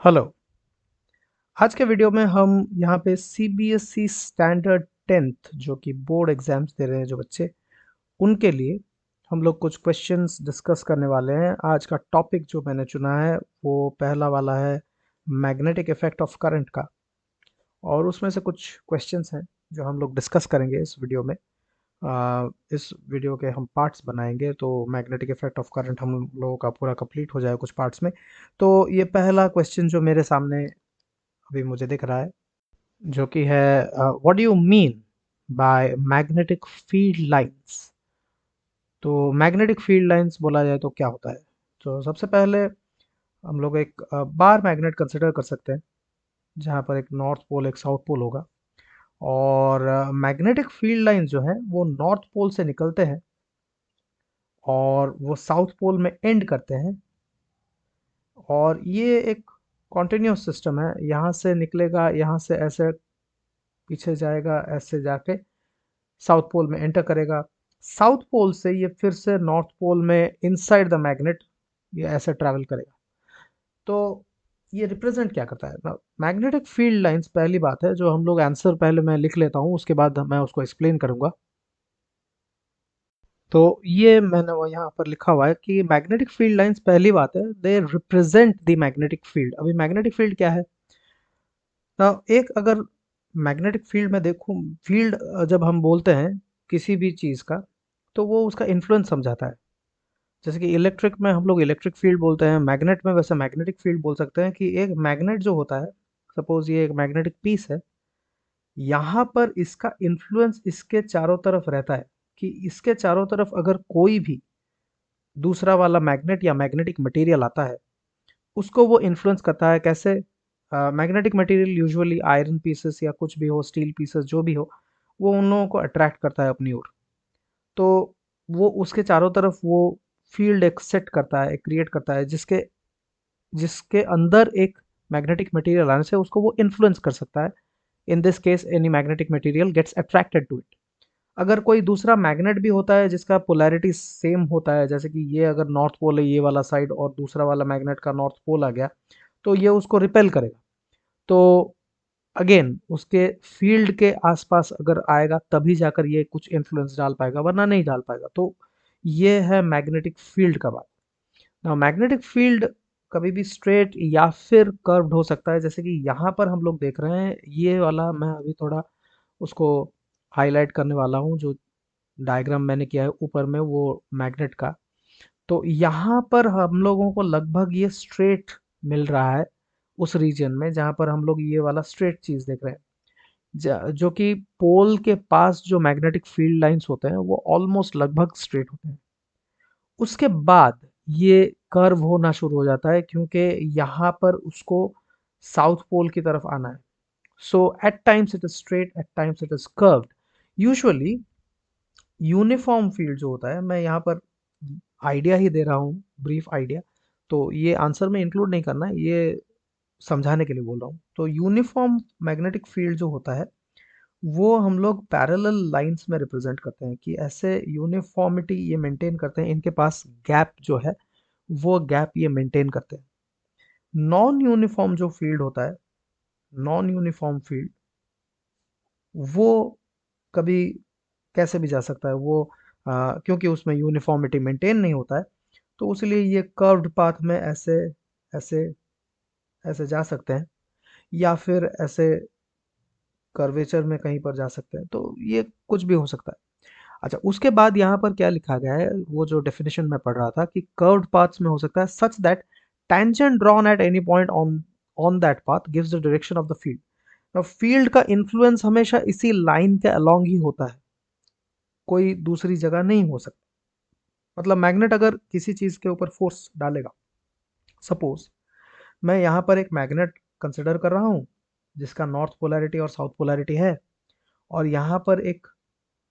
Hello. आज के video में हम यहाँ पे सीबीएसई स्टैंडर्ड 10th जो कि बोर्ड एग्जाम्स दे रहे हैं जो बच्चे, उनके लिए हम लोग कुछ क्वेश्चंस डिस्कस करने वाले हैं। आज का टॉपिक जो मैंने चुना है वो पहला वाला है मैग्नेटिक इफेक्ट ऑफ करंट का, और उसमें से कुछ क्वेश्चंस हैं जो हम लोग डिस्कस करेंगे इस वीडियो में। इस वीडियो के हम पार्ट्स बनाएंगे तो मैग्नेटिक इफेक्ट ऑफ करंट हम लोगों का पूरा कंप्लीट हो जाए कुछ पार्ट्स में। तो ये पहला क्वेश्चन जो मेरे सामने अभी मुझे दिख रहा है, जो कि है what do you mean by magnetic field lines. तो मैग्नेटिक फील्ड लाइंस बोला जाए तो क्या होता है? तो सबसे पहले हम लोग एक बार मैग्नेट कंसिडर कर सकते हैं, जहाँ पर एक नॉर्थ पोल एक साउथ पोल होगा, और मैग्नेटिक फील्ड लाइंस जो है वो नॉर्थ पोल से निकलते हैं और वो साउथ पोल में एंड करते हैं। और ये एक कॉन्टिन्यूस सिस्टम है, यहाँ से निकलेगा, यहाँ से ऐसे पीछे जाएगा, ऐसे जाके साउथ पोल में एंटर करेगा। साउथ पोल से ये फिर से नॉर्थ पोल में इनसाइड द मैग्नेट ये ऐसे ट्रैवल करेगा। तो ये रिप्रेजेंट क्या करता है? मैग्नेटिक फील्ड लाइंस, पहली बात है जो हम लोग आंसर पहले मैं लिख लेता हूँ, उसके बाद मैं उसको एक्सप्लेन करूंगा। तो ये मैंने वो यहाँ पर लिखा हुआ है कि मैग्नेटिक फील्ड लाइंस, पहली बात है, they represent the magnetic field. अभी मैग्नेटिक फील्ड क्या है ना? एक अगर मैग्नेटिक फील्ड में देखूं, फील्ड जब हम बोलते हैं किसी भी चीज़ का, तो वो उसका इन्फ्लुएंस समझाता है। जैसे कि इलेक्ट्रिक में हम लोग इलेक्ट्रिक फील्ड बोलते हैं, मैग्नेट में वैसे मैग्नेटिक फील्ड बोल सकते हैं। कि एक मैग्नेट जो होता है, सपोज ये एक मैग्नेटिक पीस है, यहाँ पर इसका इन्फ्लुएंस इसके चारों तरफ रहता है। कि इसके चारों तरफ अगर कोई भी दूसरा वाला मैग्नेट या मैग्नेटिक मटेरियल आता है, उसको वो इन्फ्लुएंस करता है। कैसे? Magnetic material usually iron pieces या कुछ भी हो, स्टील पीसेस जो भी हो, वो उन लोगों को अट्रैक्ट करता है अपनी ओर। तो वो उसके चारों तरफ वो फील्ड एक सेट करता है, एक क्रिएट करता है, जिसके जिसके अंदर एक मैग्नेटिक मटेरियल आने से उसको वो इन्फ्लुएंस कर सकता है। In this case any magnetic material gets attracted to it. अगर कोई दूसरा मैग्नेट भी होता है जिसका पोलैरिटी सेम होता है, जैसे कि ये अगर नॉर्थ पोल है ये वाला साइड, और दूसरा वाला मैग्नेट का नॉर्थ पोल आ गया, तो ये उसको रिपेल करेगा। तो अगेन उसके फील्ड के आसपास अगर आएगा तभी जाकर ये कुछ इन्फ्लुएंस डाल पाएगा, वरना नहीं डाल पाएगा। तो ये है मैग्नेटिक फील्ड का बात। ना मैग्नेटिक फील्ड कभी भी स्ट्रेट या फिर कर्व्ड हो सकता है, जैसे कि यहाँ पर हम लोग देख रहे हैं। ये वाला मैं अभी थोड़ा उसको हाईलाइट करने वाला हूँ, जो डायग्राम मैंने किया है ऊपर में वो मैग्नेट का। तो यहाँ पर हम लोगों को लगभग ये स्ट्रेट मिल रहा है, उस रीजन में जहाँ पर हम लोग ये वाला स्ट्रेट चीज देख रहे हैं। जो कि पोल के पास जो मैग्नेटिक फील्ड लाइंस होते हैं वो ऑलमोस्ट लगभग स्ट्रेट होते हैं। उसके बाद ये कर्व होना शुरू हो जाता है, क्योंकि यहाँ पर उसको साउथ पोल की तरफ आना है। So at times it is straight, at times it is curved. Usually uniform field जो होता है, मैं यहाँ पर आइडिया ही दे रहा हूँ, ब्रीफ आइडिया। तो ये आंसर में इंक्लूड नहीं करना है, ये समझाने के लिए बोल रहा हूँ। तो यूनिफॉर्म मैग्नेटिक फील्ड जो होता है वो हम लोग पैरेलल लाइंस में रिप्रेजेंट करते हैं। कि ऐसे यूनिफॉर्मिटी ये मेंटेन करते हैं, इनके पास गैप जो है वो गैप ये मेंटेन करते हैं। नॉन यूनिफॉर्म जो फील्ड होता है, नॉन यूनिफॉर्म फील्ड, वो कभी कैसे भी जा सकता है। वो क्योंकि उसमें यूनिफॉर्मिटी मेंटेन नहीं होता है, तो इसलिए ये कर्व्ड पाथ में ऐसे ऐसे ऐसे जा सकते हैं, या फिर ऐसे कर्वेचर में कहीं पर जा सकते हैं। तो ये कुछ भी हो सकता है। अच्छा, उसके बाद यहाँ पर क्या लिखा गया है, वो जो डेफिनेशन में पढ़ रहा था कि कर्व्ड पाथ्स में हो सकता है such that tangent drawn at any point on on that path gives the direction of the field. अब फील्ड का इन्फ्लुएंस हमेशा इसी लाइन के अलोंग ही होता है, कोई दूसरी जगह नहीं हो सकता। मतलब मैग्नेट अगर किसी चीज के ऊपर फोर्स डालेगा, सपोज मैं यहाँ पर एक मैग्नेट कंसिडर कर रहा हूँ जिसका नॉर्थ पोलैरिटी और साउथ पोलैरिटी है, और यहाँ पर एक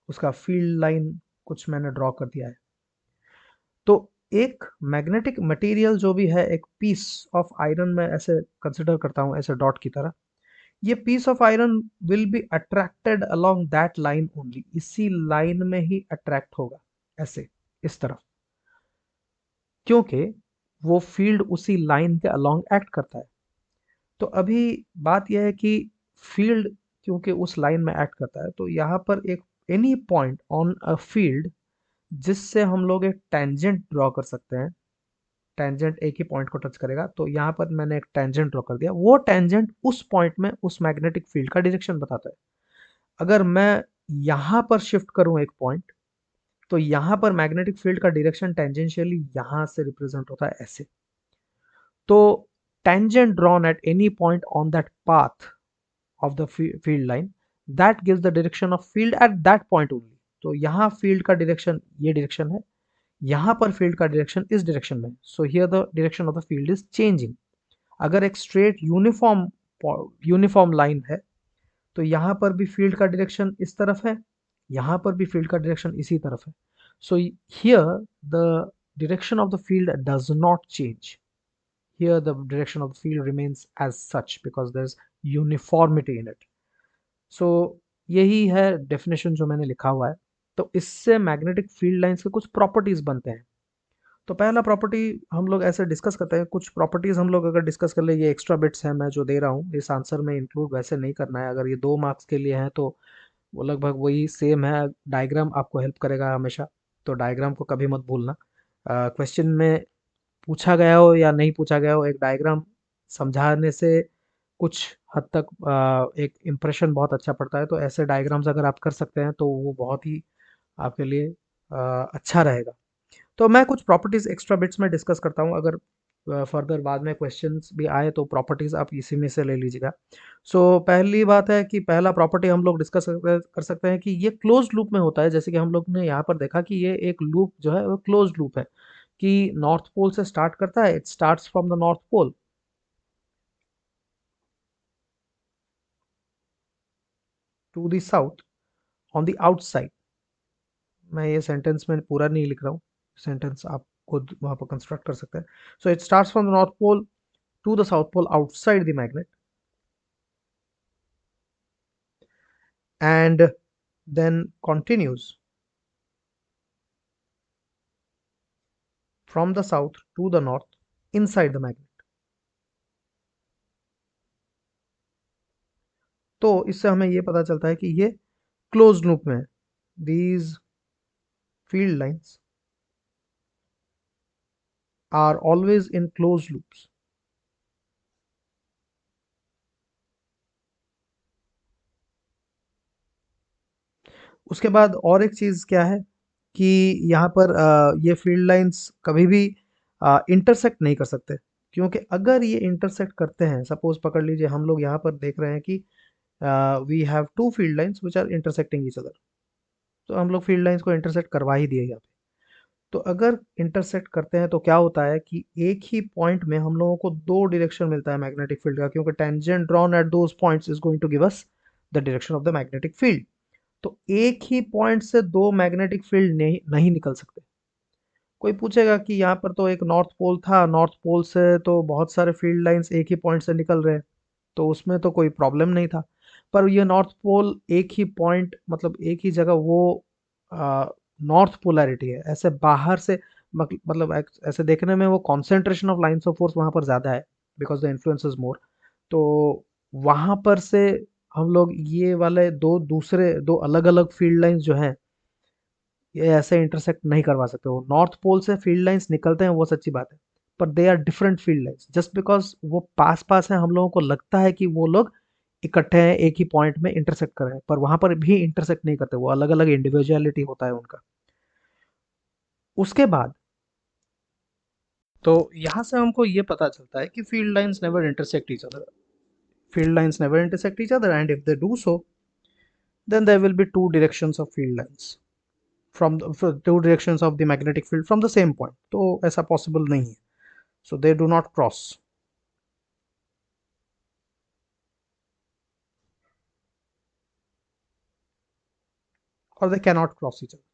उसका फील्ड लाइन कुछ मैंने ड्रॉ कर दिया है। तो एक मैग्नेटिक मटेरियल जो भी है, एक पीस ऑफ आयरन में ऐसे कंसिडर करता हूँ, ऐसे डॉट की तरह। ये piece of iron will be attracted along that line only, इसी लाइन में ही अट्रैक्ट होगा, ऐसे इस तरफ, क्योंकि वो फील्ड उसी लाइन के अलोंग एक्ट करता है। तो अभी बात यह है कि फील्ड क्योंकि उस लाइन में एक्ट करता है, तो यहाँ पर एक any point on a field जिससे हम लोग एक टेंजेंट ड्रॉ कर सकते हैं। टेंजेंट एक ही पॉइंट को टच करेगा, तो यहाँ पर मैंने एक टेंजेंट ड्रॉ कर दिया। वो टेंजेंट उस पॉइंट में उस मैग्नेटिक फील्ड का डायरेक्शन बताता है। अगर मैं यहाँ पर शिफ्ट करूँ एक पॉइंट, तो यहाँ पर मैग्नेटिक फील्ड का डायरेक्शन टेंजेंशियली यहाँ से रिप्रेजेंट होता है ऐसे। तो tangent drawn at any point on that path of the field line that gives the direction of field at that point only। तो यहाँ फील्ड का डायरेक्शन ये डायरेक्शन है, यहाँ पर फील्ड का डायरेक्शन इस डायरेक्शन में। सो here the direction of the field is changing. अगर एक स्ट्रेट यूनिफॉर्म लाइन है, तो यहाँ पर भी फील्ड का डायरेक्शन इस तरफ है, यहाँ पर भी फील्ड का डायरेक्शन इसी तरफ है। सो here the direction of the field does not change. Here the direction of the field remains as such because there's uniformity in it। So यही है डेफिनेशन जो मैंने लिखा हुआ है। तो इससे मैग्नेटिक फील्ड लाइंस के कुछ प्रॉपर्टीज बनते हैं। तो पहला प्रॉपर्टी हम लोग ऐसे डिस्कस करते हैं। कुछ प्रॉपर्टीज हम लोग अगर डिस्कस कर ले, ये एक्स्ट्रा बिट्स हैं मैं जो दे रहा हूँ, इस आंसर में इंक्लूड वैसे नहीं करना है। अगर ये 2 मार्क्स के लिए है तो वो लगभग वही सेम है। डायग्राम आपको हेल्प करेगा हमेशा, तो डायग्राम को कभी मत भूलना। क्वेश्चन में पूछा गया हो या नहीं पूछा गया हो, एक डायग्राम समझाने से कुछ हद तक एक इम्प्रेशन बहुत अच्छा पड़ता है। तो ऐसे डायग्राम्स अगर आप कर सकते हैं तो वो बहुत ही आपके लिए अच्छा रहेगा। तो मैं कुछ प्रॉपर्टीज एक्स्ट्रा बिट्स में डिस्कस करता हूँ। अगर फर्दर बाद में क्वेश्चंस भी आए तो प्रॉपर्टीज आप इसी में से ले लीजिएगा। पहली बात है कि पहला प्रॉपर्टी हम लोग डिस्कस कर सकते हैं कि ये क्लोज लूप में होता है। जैसे कि हम लोग ने यहाँ पर देखा कि ये एक लूप जो है वो क्लोज लूप है, कि नॉर्थ पोल से स्टार्ट करता है। It starts from the north pole to the south on the outside. मैं ये सेंटेंस में पूरा नहीं लिख रहा हूँ, सेंटेंस आप खुद वहां पर कंस्ट्रक्ट कर सकते हैं। So it starts from the north pole to the south pole outside the magnet, and then continues from the south to the north inside the magnet। तो इससे हमें ये पता चलता है कि ये क्लोज लूप में है। these field lines are always in closed loops। उसके बाद और एक चीज क्या है कि यहाँ पर ये फील्ड लाइंस कभी भी इंटरसेक्ट नहीं कर सकते। क्योंकि अगर ये इंटरसेक्ट करते हैं, सपोज पकड़ लीजिए हम लोग यहाँ पर देख रहे हैं कि we have 2 field lines which are intersecting each other. तो हम लोग फील्ड लाइंस को इंटरसेक्ट करवा ही दिए यहाँ पे। तो अगर इंटरसेक्ट करते हैं तो क्या होता है कि एक ही पॉइंट में हम लोगों को 2 डायरेक्शन मिलता है मैग्नेटिक फील्ड का, क्योंकि tangent drawn at those points is going to give us the direction of the magnetic field. तो एक ही पॉइंट से 2 मैग्नेटिक फील्ड नहीं निकल सकते। कोई पूछेगा कि यहाँ पर तो एक नॉर्थ पोल था, नॉर्थ पोल से तो बहुत सारे फील्ड लाइंस एक ही पॉइंट से निकल रहे हैं, तो उसमें तो कोई प्रॉब्लम नहीं था। पर ये नॉर्थ पोल एक ही पॉइंट, मतलब एक ही जगह, वो नॉर्थ पोलैरिटी है। ऐसे बाहर से मतलब ऐसे देखने में वो concentration of lines of force वहाँ पर ज़्यादा है, because the influence is more. तो वहाँ पर से हम लोग ये वाले दो अलग अलग फील्ड लाइंस जो हैं, ये ऐसे इंटरसेक्ट नहीं करवा सकते। वो नॉर्थ पोल से फील्ड लाइंस निकलते हैं वो सच्ची बात है, पर they are different field lines. Just because वो पास पास है, हम लोगों को लगता है कि वो लोग इकट्ठे हैं, एक ही पॉइंट में इंटरसेक्ट कर रहे हैं, पर वहां पर भी इंटरसेक्ट नहीं करते। वो अलग अलग इंडिविजुअलिटी होता है उनका। उसके बाद तो यहाँ से हमको ये पता चलता है कि field lines never intersect each other. Field lines never intersect each other, and if they do so then there will be 2 directions of field lines from the 2 directions of the magnetic field from the same point। तो ऐसा possible नहीं है। so they do not cross, or they cannot cross each other।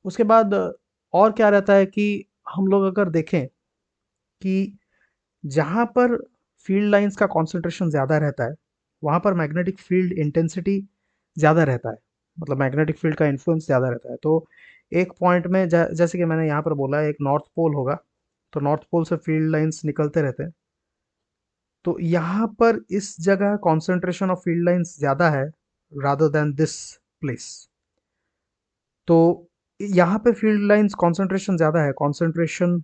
उसके बाद और क्या रहता है कि हम लोग अगर देखें कि जहाँ पर फील्ड लाइंस का कॉन्सेंट्रेशन ज़्यादा रहता है, वहाँ पर मैग्नेटिक फील्ड इंटेंसिटी ज़्यादा रहता है, मतलब मैग्नेटिक फील्ड का इन्फ्लुएंस ज़्यादा रहता है। तो एक पॉइंट में जैसे कि मैंने यहाँ पर बोला एक नॉर्थ पोल होगा, तो नॉर्थ पोल से फील्ड लाइंस निकलते रहते हैं। तो यहाँ पर इस जगह कॉन्सेंट्रेशन ऑफ फील्ड लाइंस ज़्यादा है रादर देन दिस प्लेस। तो यहाँ पे फील्ड लाइंस कॉन्सेंट्रेशन ज़्यादा है, concentration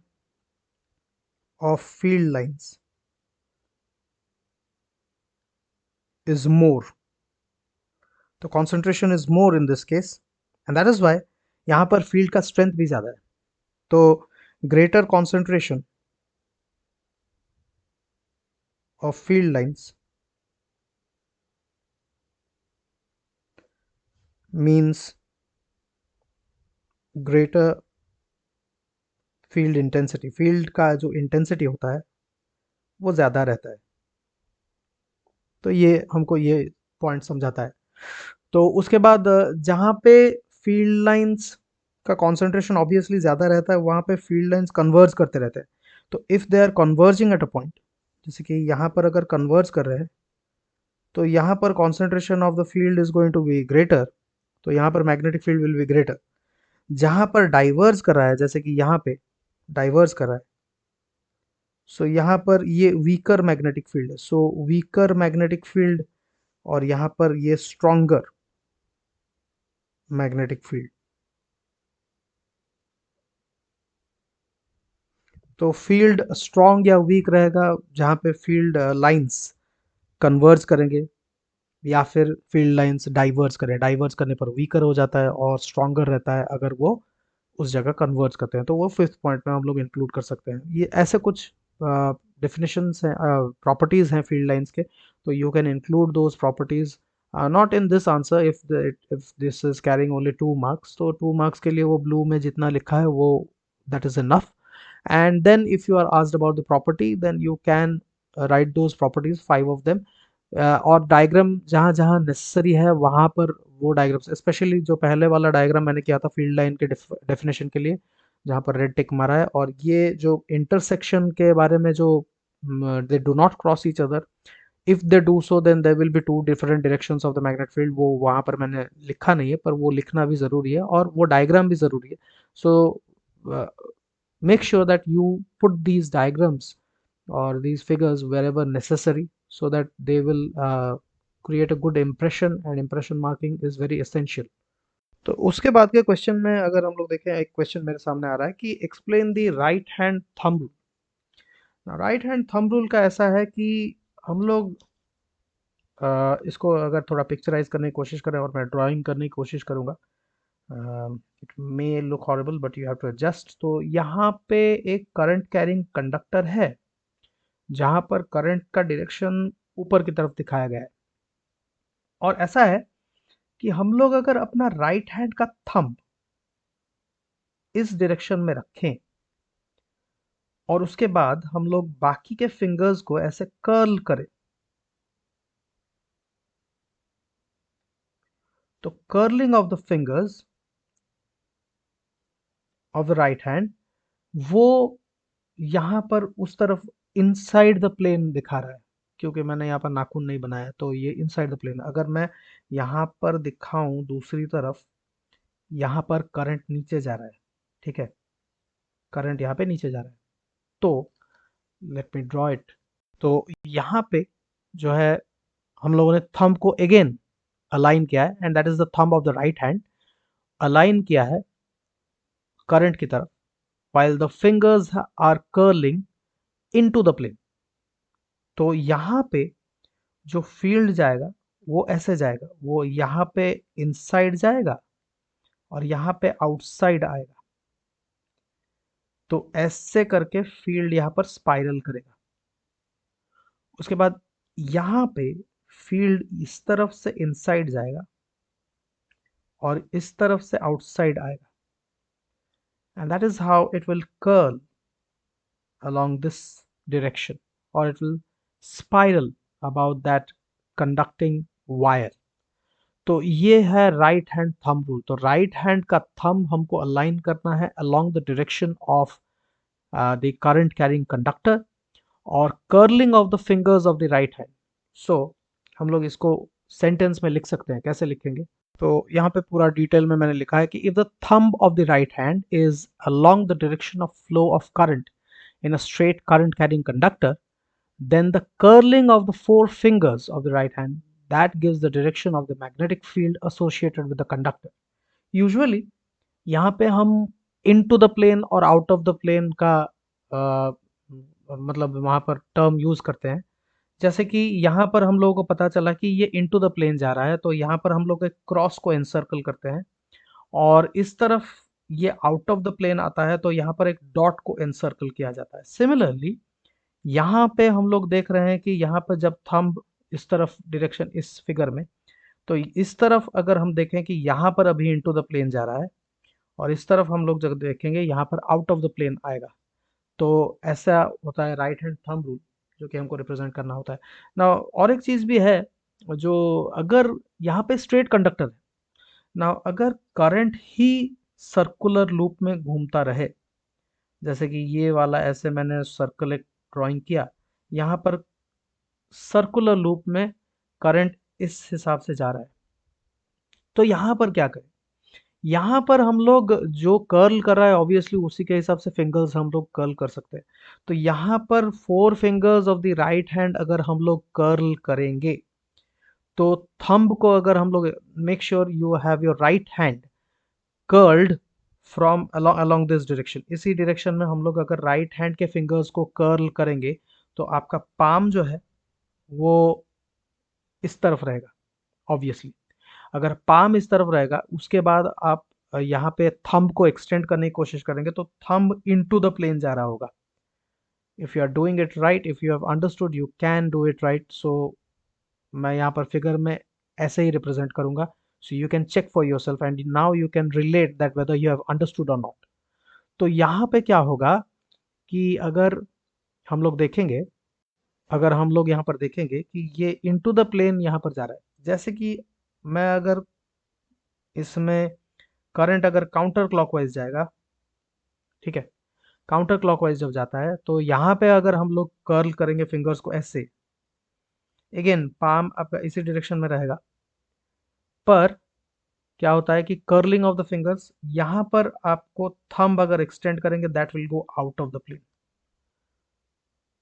of field lines is more. तो concentration is more in this case and that is why यहाँ पर फील्ड का स्ट्रेंथ भी ज़्यादा है। तो greater concentration of field lines means greater field intensity. Field का जो इंटेंसिटी होता है वो ज़्यादा रहता है। तो ये हमको ये पॉइंट समझाता है। तो उसके बाद जहाँ पे फील्ड लाइंस का कॉन्सेंट्रेशन ऑब्वियसली ज़्यादा रहता है वहाँ पे फील्ड लाइंस कन्वर्ज करते रहते हैं। तो if they are converging at a point, जैसे कि यहाँ पर अगर कन्वर्ज कर रहे हैं तो यहाँ पर concentration of the field is going to be greater, तो यहाँ पर magnetic field will be greater. जहाँ पर डाइवर्स कर रहा है, जैसे कि यहाँ पे डाइवर्स कर रहा है, सो यहाँ पर ये वीकर मैग्नेटिक फील्ड है। सो वीकर मैग्नेटिक फील्ड और यहाँ पर ये स्ट्रॉन्गर मैग्नेटिक फील्ड। तो फील्ड स्ट्रॉन्ग या वीक रहेगा जहाँ पे फील्ड लाइंस कन्वर्ज करेंगे या फिर फील्ड लाइंस डाइवर्स करें। डाइवर्स करने पर वीकर हो जाता है और स्ट्रॉन्गर रहता है अगर वो उस जगह कन्वर्ज करते हैं। तो वो फिफ्थ पॉइंट में हम लोग इंक्लूड कर सकते हैं। ये ऐसे कुछ डेफिनेशंस हैं, प्रॉपर्टीज हैं फील्ड लाइंस के। तो you can include those properties not in this answer if this is carrying only 2 marks. तो 2 मार्क्स के लिए वो ब्लू में जितना लिखा है वो that is enough. And then if you are asked about the property then you can write those properties, 5 of them। और डायग्राम जहाँ जहाँ नेसेसरी है वहाँ पर वो डायग्राम्स, स्पेशली जो पहले वाला डायग्राम मैंने किया था फील्ड लाइन के डेफिनेशन के लिए जहाँ पर रेड टिक मारा है, और ये जो इंटरसेक्शन के बारे में जो they do not cross each other, if they do so then there will be two different directions of the magnet field, वो वहाँ पर मैंने लिखा नहीं है पर वो लिखना भी ज़रूरी है और वो डायग्राम भी ज़रूरी है। सो make sure that you put these diagrams or these figures wherever necessary so that they will create a good impression, and impression marking is very essential। तो उसके बाद के क्वेश्चन में अगर हम लोग देखें, एक क्वेश्चन मेरे सामने आ रहा है कि explain the right hand thumb rule. Right hand thumb rule का ऐसा है कि हम लोग इसको अगर थोड़ा पिक्चराइज करने की कोशिश करें और मैं ड्राइंग करने की कोशिश करूँगा, it may look horrible but you have to adjust. तो यहाँ पे एक करंट कैरिंग कंडक्टर है जहाँ पर करंट का डायरेक्शन ऊपर की तरफ दिखाया गया है, और ऐसा है कि हम लोग अगर अपना राइट हैंड का थंब इस डायरेक्शन में रखें और उसके बाद हम लोग बाकी के फिंगर्स को ऐसे कर्ल करें, तो curling of the fingers of the right hand वो यहाँ पर उस तरफ इनसाइड द प्लेन दिखा रहा है, क्योंकि मैंने यहाँ पर नाखून नहीं बनाया तो ये इनसाइड द प्लेन। अगर मैं यहाँ पर दिखाऊं दूसरी तरफ, यहाँ पर करंट नीचे जा रहा है, ठीक है, करंट यहाँ पे नीचे जा रहा है। तो लेट मी ड्रॉ इट। तो यहाँ पे जो है हम लोगों ने थंब को अगेन अलाइन किया है, and that is the thumb of the right hand, align किया है करंट की तरफ, while the fingers are curling into the plane। तो यहाँ पे जो फील्ड जाएगा वो ऐसे जाएगा, वो यहाँ पे इनसाइड जाएगा और यहाँ पे आउटसाइड आएगा। तो ऐसे करके फील्ड यहाँ पर स्पाइरल करेगा। उसके बाद यहाँ पे फील्ड इस तरफ से इनसाइड जाएगा और इस तरफ से आउटसाइड आएगा, and that is how it will curl along this direction, or it will spiral about that conducting wire। तो ये है राइट हैंड थंब रूल। तो राइट हैंड का थंब हमको अलाइन करना है along the direction of the current carrying conductor और curling of the fingers of the right hand. So हम लोग इसको सेंटेंस में लिख सकते हैं, कैसे लिखेंगे? तो यहाँ पे पूरा डिटेल में मैंने लिखा है कि if the thumb of the right hand is along the direction of flow of current in a straight current carrying conductor, then the curling of the four fingers of the right hand, that gives the direction of the magnetic field associated with the conductor. Usually यहाँ पे हम into the plane और out of the plane का मतलब वहाँ पर term use करते हैं। जैसे कि यहाँ पर हम लोगों को पता चला कि ये इनटू द प्लेन जा रहा है, तो यहाँ पर हम लोग एक क्रॉस को एनसर्कल करते हैं, और इस तरफ ये आउट ऑफ द प्लेन आता है तो यहाँ पर एक डॉट को एनसर्कल किया जाता है। सिमिलरली यहाँ पे हम लोग देख रहे हैं कि यहाँ पर जब थंब इस तरफ डायरेक्शन इस फिगर में, तो इस तरफ अगर हम देखें कि यहाँ पर अभी इनटू द प्लेन जा रहा है, और इस तरफ हम लोग जब देखेंगे यहाँ पर आउट ऑफ द प्लेन आएगा। तो ऐसा होता है राइट हैंड थंब रूल, जो कि हमको रिप्रेजेंट करना होता है ना। और एक चीज़ भी है, जो अगर यहाँ पे स्ट्रेट कंडक्टर है ना, अगर करंट ही सर्कुलर लूप में घूमता रहे, जैसे कि ये वाला ऐसे मैंने सर्कल एक ड्राइंग किया, यहाँ पर सर्कुलर लूप में करंट इस हिसाब से जा रहा है, तो यहाँ पर क्या करें? यहाँ पर हम लोग जो कर्ल कर रहा है ऑब्वियसली उसी के हिसाब से फिंगर्स हम लोग कर्ल कर सकते हैं। तो यहाँ पर 4 fingers of the right hand अगर हम लोग कर्ल करेंगे, तो थंब को अगर हम लोग, make sure you have your right hand curled from along this direction, इसी डायरेक्शन में हम लोग अगर राइट हैंड के फिंगर्स को कर्ल करेंगे, तो आपका पाम जो है वो इस तरफ रहेगा। ऑब्वियसली अगर पाम इस तरफ रहेगा, उसके बाद आप यहाँ पे थंब को एक्सटेंड करने की कोशिश करेंगे, तो थंब इनटू द प्लेन जा रहा होगा। If you are doing it right, if you have understood, you can do it right. So मैं यहाँ पर फिगर में ऐसे ही रिप्रेजेंट करूंगा, so you can check for yourself and now you can relate that whether you have understood और not. तो यहाँ पे क्या होगा कि अगर हम लोग देखेंगे, अगर हम लोग यहाँ पर देखेंगे कि ये इनटू द प्लेन यहाँ पर जा रहा है, जैसे कि मैं अगर इसमें करंट अगर काउंटर क्लॉकवाइज जाएगा, ठीक है, काउंटर क्लॉकवाइज जब जाता है तो यहाँ पे अगर हम लोग कर्ल करेंगे फिंगर्स को ऐसे, अगेन पाम आपका इसी डायरेक्शन में रहेगा, पर क्या होता है कि कर्लिंग ऑफ द फिंगर्स, यहाँ पर आपको थंब अगर एक्सटेंड करेंगे that will go out of the plane.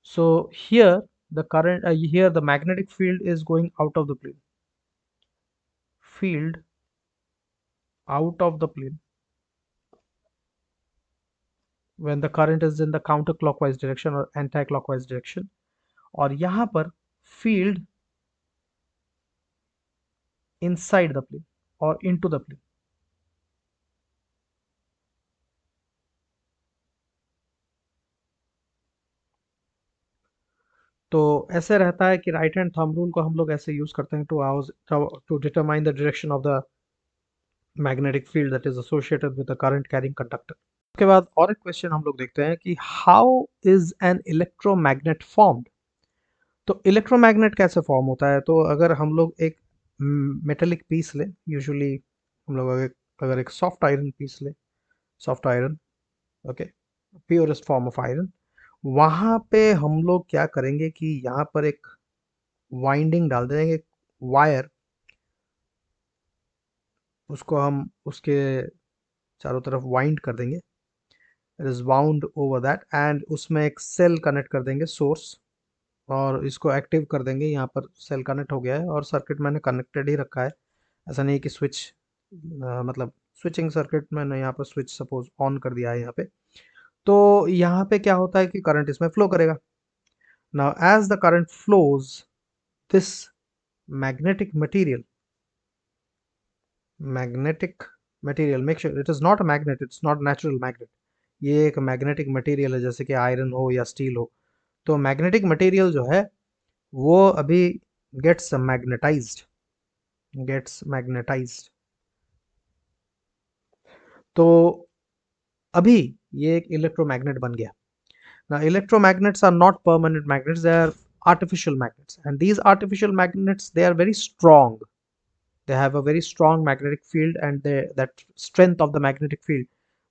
So here the current, here the magnetic field is going out of the plane, field out of the plane when the current is in the counterclockwise direction or anti-clockwise direction, और यहाँ पर field inside the plane और into the plane। तो ऐसे रहता है कि right hand thumb rule को हम लोग ऐसे यूज करते हैं to determine the direction of the magnetic field that is associated with the current carrying conductor. उसके बाद और एक क्वेश्चन हम लोग देखते हैं कि how is an electromagnet formed. तो इलेक्ट्रोमैग्नेट कैसे फॉर्म होता है? तो अगर हम लोग एक मेटेलिक पीस लें, यूजुअली हम लोग अगर एक सॉफ्ट आयरन पीस लें, soft iron, okay, purest form of iron, वहाँ पे हम लोग क्या करेंगे कि यहाँ पर एक वाइंडिंग डाल देंगे, वायर, उसको हम उसके चारों तरफ वाइंड कर देंगे, it is wound over that, and उसमें एक सेल कनेक्ट कर देंगे सोर्स, और इसको एक्टिव कर देंगे। यहाँ पर सेल कनेक्ट हो गया है और सर्किट मैंने कनेक्टेड ही रखा है, ऐसा नहीं कि स्विच, मतलब स्विचिंग सर्किट मैंने यहाँ पर स्विच सपोज ऑन कर दिया है यहाँ पे। तो यहाँ पे क्या होता है कि करंट इसमें फ्लो करेगा। Now as the current flows, this magnetic material, make sure it is not a magnet, it's not natural magnet, ये एक मैग्नेटिक मटेरियल है, जैसे कि आयरन हो या स्टील हो। तो मैग्नेटिक मटेरियल जो है वो अभी गेट्स मैग्नेटाइज्ड, तो अभी ये एक इलेक्ट्रोमैग्नेट बन गया। Now, electromagnets are not permanent magnets, they are artificial magnets. And these artificial magnets, they are very strong. They have a very strong magnetic field, and that strength of the magnetic field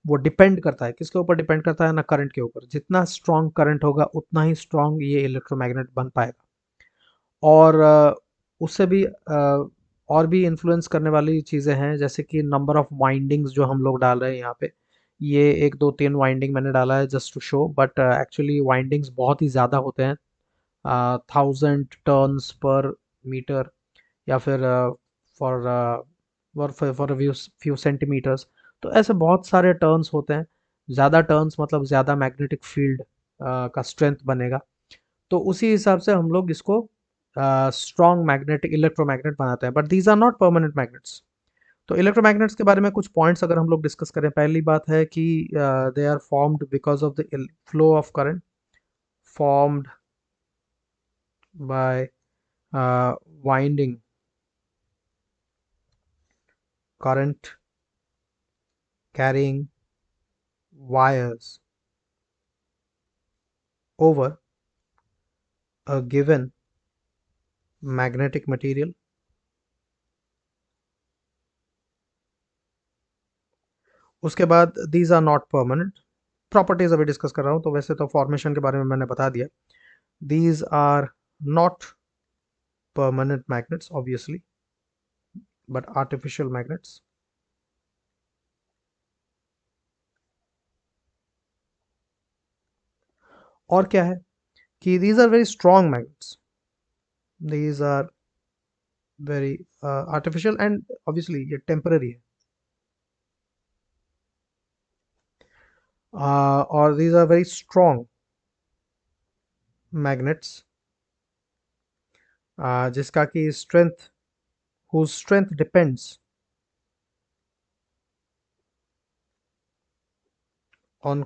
वो depend करता है, किसके ऊपर depend करता है ना, current के ऊपर। जितना स्ट्रॉन्ग करंट होगा उतना ही स्ट्रॉन्ग ये इलेक्ट्रोमैग्नेट बन पाएगा। और उससे भी और भी इन्फ्लुएंस करने वाली चीज़ें हैं, जैसे कि नंबर ऑफ वाइंडिंग्स जो हम लोग डाल रहे हैं यहाँ पे। ये 1 2 3 वाइंडिंग मैंने डाला है just to show, but actually windings बहुत ही ज़्यादा होते हैं। 1000 टर्न्स पर मीटर, या फिर फॉर फॉर फ्यू सेंटीमीटर्स। तो ऐसे बहुत सारे टर्न्स होते हैं। ज़्यादा टर्न्स मतलब ज़्यादा मैग्नेटिक फील्ड का स्ट्रेंथ बनेगा। तो उसी हिसाब से हम लोग इसको स्ट्रॉन्ग मैग्नेटिक इलेक्ट्रोमैग्नेट बनाते हैं, but these are not permanent magnets. तो इलेक्ट्रोमैग्नेट्स के बारे में कुछ पॉइंट्स अगर हम लोग डिस्कस करें, पहली बात है कि they are formed because of the flow of current formed by winding current carrying wires over a given magnetic material। उसके बाद these are not permanent। Properties अभी डिस्कस कर रहा हूँ, तो वैसे तो फॉर्मेशन के बारे में मैंने बता दिया। these are not permanent magnets obviously, but artificial magnets। और क्या है कि these are very strong magnets, these are very artificial and obviously ये temporary है। और these are very strong magnets, जिसका कि strength whose strength depends on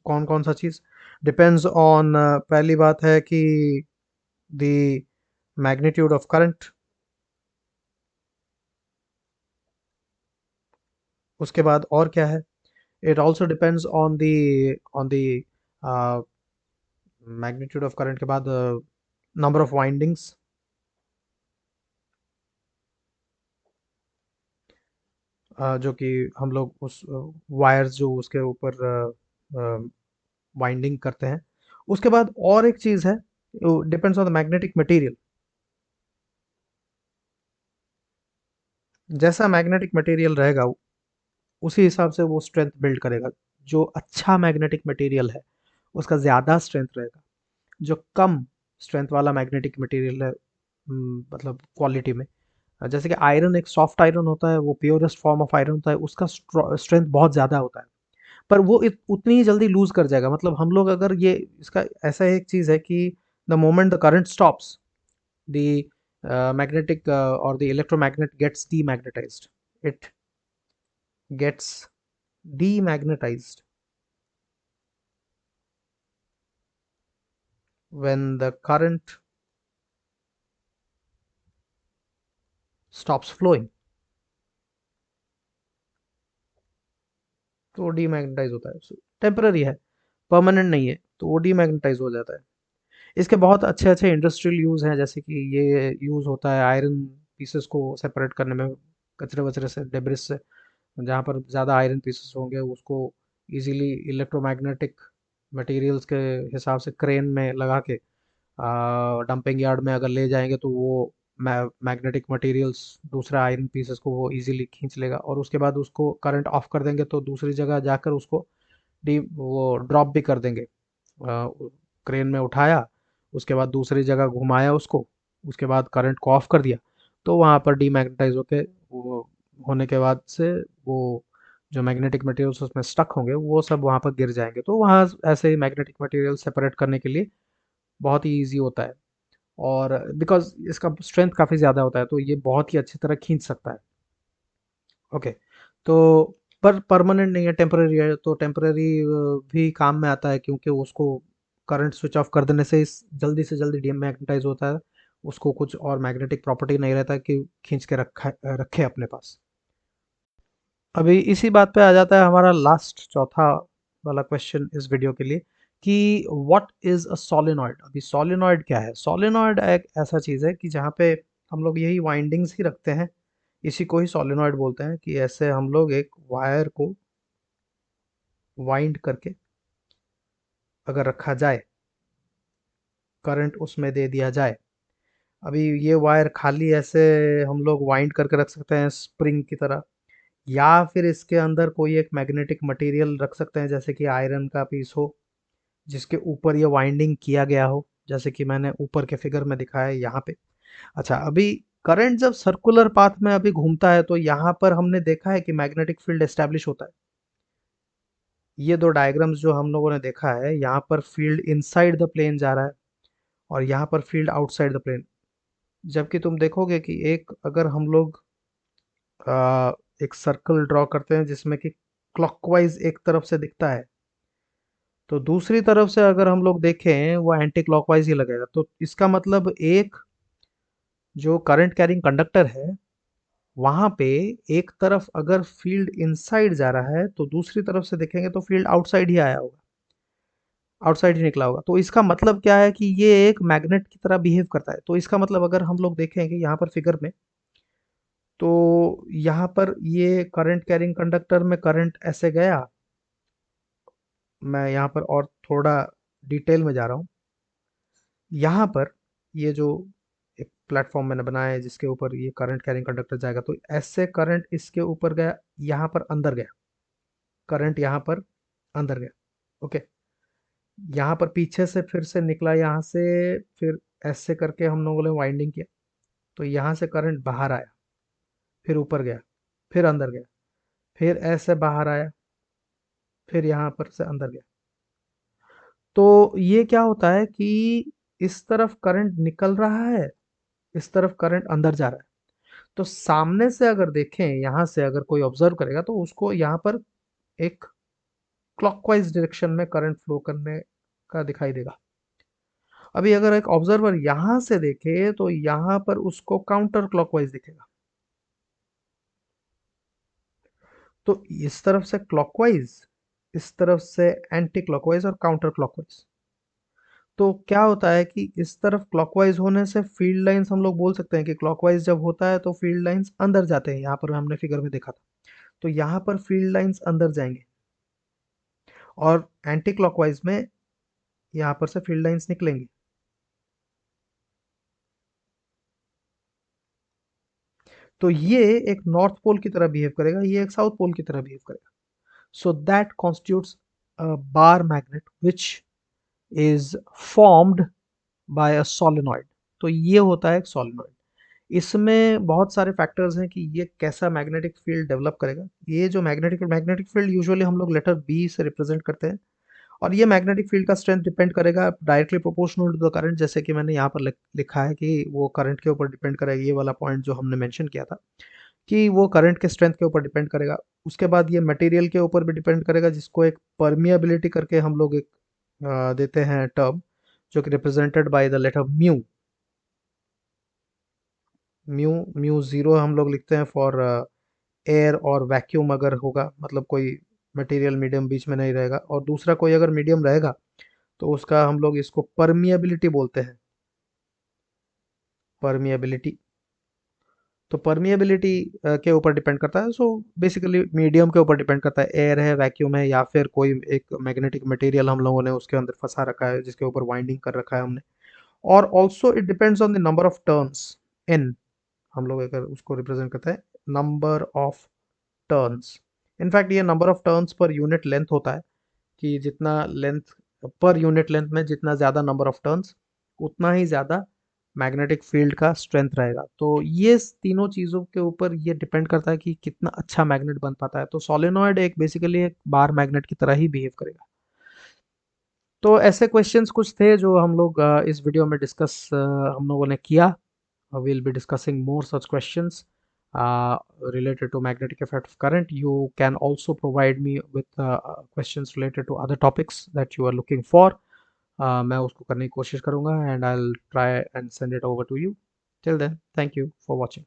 कौन कौन सा चीज डिपेंड्स ऑन। पहली बात है कि द मैग्नीट्यूड ऑफ करंट। उसके बाद और क्या है, it also depends on the magnitude of current के बाद नंबर ऑफ वाइंडिंग्स, जो कि हम लोग उस वायर्स जो उसके ऊपर वाइंडिंग करते हैं। उसके बाद और एक चीज है, depends on the magnetic material. जैसा मैग्नेटिक मटेरियल रहेगा उसी हिसाब से वो स्ट्रेंथ बिल्ड करेगा। जो अच्छा मैग्नेटिक मटेरियल है उसका ज़्यादा स्ट्रेंथ रहेगा। जो कम स्ट्रेंथ वाला मैग्नेटिक मटेरियल है, मतलब क्वालिटी में, जैसे कि आयरन, एक सॉफ्ट आयरन होता है, वो प्योरेस्ट फॉर्म ऑफ आयरन होता है, उसका स्ट्रेंथ बहुत ज़्यादा होता है, पर वो उतनी ही जल्दी लूज कर जाएगा। मतलब हम लोग अगर ये इसका ऐसा एक चीज़ है कि the moment the current stops, the magnetic or the electromagnet gets demagnetized, it gets demagnetized when the current stops flowing। तो वो डीमैग्नेटाइज होता है, टेम्पररी है, परमानेंट नहीं है, तो वो डीमैग्नेटाइज हो जाता है। इसके बहुत अच्छे अच्छे इंडस्ट्रियल यूज़ हैं, जैसे कि ये यूज़ होता है आयरन पीसेस को सेपरेट करने में, कचरे वचरे से, डेब्रिस से। जहाँ पर ज़्यादा आयरन पीसेस होंगे उसको इजीली इलेक्ट्रोमैग्नेटिक मटेरियल्स के हिसाब से क्रेन में लगा के डंपिंग यार्ड में अगर ले जाएंगे, तो वो मैग्नेटिक मटेरियल्स दूसरा आयरन पीसेस को वो इजीली खींच लेगा, और उसके बाद उसको करंट ऑफ कर देंगे तो दूसरी जगह जाकर उसको डी वो ड्रॉप भी कर देंगे। क्रेन में उठाया, उसके बाद दूसरी जगह घुमाया उसको, उसके बाद करंट को ऑफ कर दिया, तो वहाँ पर डीमैग्नेटाइज होके वो होने के बाद से वो जो मैग्नेटिक मटेरियल्स उसमें स्टक होंगे वो सब वहाँ पर गिर जाएंगे। तो वहाँ ऐसे ही मैग्नेटिक मटेरियल सेपरेट करने के लिए बहुत ही ईजी होता है, और बिकॉज इसका स्ट्रेंथ काफ़ी ज़्यादा होता है तो ये बहुत ही अच्छी तरह खींच सकता है। ओके, तो पर परमानेंट नहीं है, टेम्पररी है। तो टेम्पररी भी काम में आता है, क्योंकि उसको करंट स्विच ऑफ कर देने से इस जल्दी से जल्दी डीमैग्नेटाइज होता है। उसको कुछ और मैग्नेटिक प्रॉपर्टी नहीं रहता कि खींच के रखा रखे अपने पास। अभी इसी बात पे आ जाता है हमारा लास्ट चौथा वाला क्वेश्चन इस वीडियो के लिए, कि व्हाट इज अ सोलेनॉइड। अभी सोलेनॉइड क्या है? सोलेनॉइड एक ऐसा चीज़ है कि जहाँ पे हम लोग यही वाइंडिंग्स ही रखते हैं, इसी को ही सोलेनॉइड बोलते हैं। कि ऐसे हम लोग एक वायर को वाइंड करके अगर रखा जाए, करंट उसमें दे दिया जाए। अभी ये वायर खाली ऐसे हम लोग वाइंड करके रख सकते हैं स्प्रिंग की तरह, या फिर इसके अंदर कोई एक मैग्नेटिक मटेरियल रख सकते हैं, जैसे कि आयरन का पीस हो जिसके ऊपर ये वाइंडिंग किया गया हो। जैसे कि मैंने ऊपर के फिगर में दिखाया है यहाँ पे। अच्छा, अभी करंट जब सर्कुलर पाथ में अभी घूमता है तो यहाँ पर हमने देखा है कि मैग्नेटिक फील्ड एस्टेब्लिश होता है। ये दो डायग्राम्स जो हम लोगों ने देखा है, यहाँ पर फील्ड इनसाइड द प्लेन जा रहा है और यहाँ पर फील्ड आउटसाइड द प्लेन। जबकि तुम देखोगे कि एक अगर हम लोग एक सर्कल ड्रॉ करते हैं जिसमें कि क्लॉकवाइज एक तरफ से दिखता है, तो दूसरी तरफ से अगर हम लोग देखें वो एंटी क्लॉकवाइज ही लगेगा। तो इसका मतलब एक जो करंट कैरिंग कंडक्टर है, वहां पे एक तरफ अगर फील्ड इनसाइड जा रहा है तो दूसरी तरफ से देखेंगे तो फील्ड आउटसाइड ही आया होगा, आउटसाइड ही निकला होगा। तो इसका मतलब क्या है कि ये एक मैग्नेट की तरह बिहेव करता है। तो इसका मतलब अगर हम लोग देखेंगे यहाँ पर फिगर में, तो यहाँ पर ये करंट कैरिंग कंडक्टर में करंट ऐसे गया। मैं यहाँ पर और थोड़ा डिटेल में जा रहा हूँ। यहाँ पर ये जो एक प्लेटफॉर्म मैंने बनाया है जिसके ऊपर ये करंट कैरिंग कंडक्टर जाएगा, तो ऐसे करंट इसके ऊपर गया, यहाँ पर अंदर गया, करंट यहाँ पर अंदर गया। ओके, यहाँ पर पीछे से फिर से निकला यहाँ से, फिर ऐसे करके हम लोगों ने वाइंडिंग किया, तो यहाँ से करंट बाहर आया, फिर ऊपर गया, फिर अंदर गया, फिर ऐसे बाहर आया, फिर यहाँ पर से अंदर गया। तो ये क्या होता है कि इस तरफ करंट निकल रहा है, इस तरफ करंट अंदर जा रहा है। तो सामने से अगर देखें, यहाँ से अगर कोई ऑब्जर्व करेगा तो उसको यहाँ पर एक क्लॉकवाइज डायरेक्शन में करंट फ्लो करने का दिखाई देगा। अभी अगर एक ऑब्जर्वर यहाँ से देखे तो यहाँ पर उसको काउंटर क्लॉकवाइज दिखेगा। तो इस तरफ से क्लॉकवाइज, इस तरफ से एंटी क्लॉकवाइज और काउंटर क्लॉकवाइज। तो क्या होता है कि इस तरफ क्लॉकवाइज होने से फील्ड लाइंस हम लोग बोल सकते हैं कि क्लॉकवाइज जब होता है तो फील्ड लाइंस अंदर जाते हैं। यहाँ पर हमने फिगर में देखा था, तो यहाँ पर फील्ड लाइंस अंदर जाएंगे और एंटी क्लॉकवाइज में यहाँ पर से फील्ड लाइंस निकलेंगी। तो ये एक नॉर्थ पोल की तरह बिहेव करेगा, ये एक साउथ पोल की तरह बिहेव करेगा। So that constitutes a bar magnet which is formed by a solenoid. तो ये होता है एक सोलेनॉइड। इसमें बहुत सारे फैक्टर्स हैं कि ये कैसा मैग्नेटिक फील्ड डेवलप करेगा। ये जो मैग्नेटिक मैग्नेटिक फील्ड यूजुअली हम लोग लेटर बी से रिप्रेजेंट करते हैं, और ये मैग्नेटिक फील्ड का स्ट्रेंथ डिपेंड करेगा directly proportional to the current. जैसे कि मैंने यहाँ पर लिखा है कि वो करंट के ऊपर डिपेंड करेगा, ये वाला पॉइंट जो हमने मेंशन किया था कि वो करंट के स्ट्रेंथ के ऊपर डिपेंड करेगा। उसके बाद ये मटेरियल के ऊपर भी डिपेंड करेगा, जिसको एक परमिएबिलिटी करके हम लोग एक देते हैं टर्म, जो कि represented by the letter mu. Mu mu zero हम लोग लिखते हैं फॉर एयर और वैक्यूम अगर होगा, मतलब कोई मटेरियल मीडियम बीच में नहीं रहेगा, और दूसरा कोई अगर मीडियम रहेगा तो उसका हम लोग इसको परमिएबिलिटी बोलते हैं, परमिएबिलिटी। तो परमिएबिलिटी के ऊपर डिपेंड करता है। सो बेसिकली मीडियम के ऊपर डिपेंड करता है, एयर है, वैक्यूम है, या फिर कोई एक मैग्नेटिक मटेरियल हम लोगों ने उसके अंदर फंसा रखा है जिसके ऊपर वाइंडिंग कर रखा है हमने। और also it depends on the number of turns in, हम लोग अगर उसको रिप्रेजेंट करते हैं नंबर ऑफ टर्न्स। इनफैक्ट ये number of turns per unit length होता है कि जितना लेंथ पर यूनिट लेंथ में जितना ज़्यादा नंबर ऑफ टर्न्स, उतना ही ज़्यादा मैग्नेटिक फील्ड का स्ट्रेंथ रहेगा। तो ये तीनों चीज़ों के ऊपर ये डिपेंड करता है कि कितना अच्छा मैग्नेट बन पाता है। तो सोलेनॉइड एक बेसिकली एक बार मैग्नेट की तरह ही बिहेव करेगा। तो ऐसे क्वेश्चंस कुछ थे जो हम लोग इस वीडियो में डिस्कस हम लोगों ने किया। We'll be discussing more such questions related to magnetic effect of current. You can also provide me with questions related to other topics that you are looking for. मैं उसको करने की कोशिश करूँगा and I'll try and send it over to you. Till then, thank you for watching.